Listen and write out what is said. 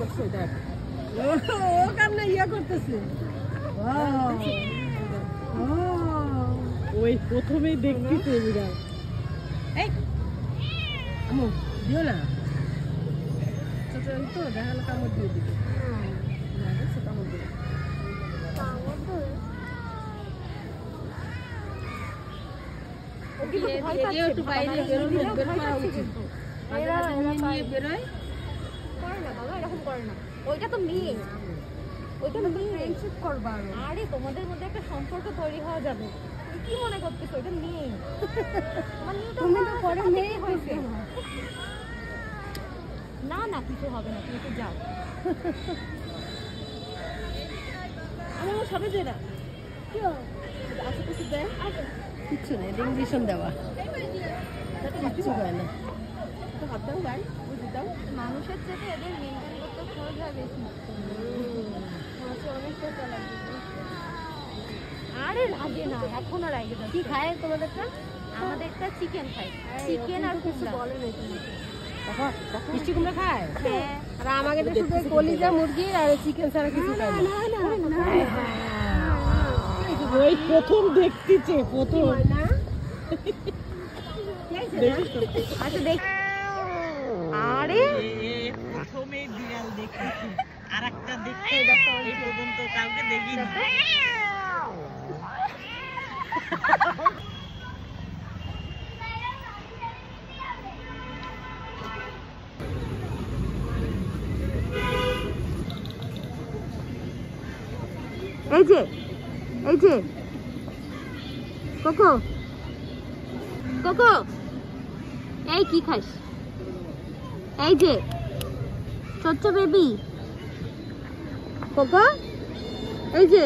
করছে দেখ ও কামনে ইয়া করতেছে ওই প্রথমেই দেখতেছে বিড়াল এই আমু দিও না ছোট তো দেখালো কামড় দিয়ে দিবে না দেখছো কামড় দিয়ে একটু বাইরে বেরোনো বের করা উচিত নিয়ে বেরোয় করে না বাবা, এরকম করে না। ওইটা তো মেয়ে, ওইটা মেয়ে ফ্রেন্ডশিপ করবা। আরে তোমাদের মধ্যে একটা সম্পর্ক তৈরি হওয়া যাবে। কি মনে করতেছো এটা মেয়ে? তুমি তো পরে মেয়ে হয়েছে। না না কিছু হবে না, তুমি তো যাও। আমার সবে যে না কি আশেপাশে দেয় কিচ্ছু নেই ইঞ্জেকশন দেওয়া কিচ্ছু হয় না হাত দাও গাই বুঝে দাও মানুষের চেয়ে এদের মেনটেন করতে খরচ হয় বেশি। অনেক টাকা লাগে। আরে লাগে না, এখনো লাগে না। কি খায় তোমাদেরটা? আমাদেরটা চিকেন খায়, চিকেন আর কুমড়া। বলে না তোমাকে মিষ্টি কুমড়া খায়? হ্যাঁ। আর আমাকে তো শুধু কলিজা মুরগি আর চিকেন ছাড়া কিছু খায় না। ওই প্রথম দেখতেছে প্রথম আচ্ছা দেখ। আরে প্রথমেই বিড়াল দেখতেছে আর একটা দেখতে এই পর্যন্ত কাউকে দেখিনি। এই যে কোকো কোকো, এই কি খাস? এই যে ছোট্ট বেবি কোকো, এই যে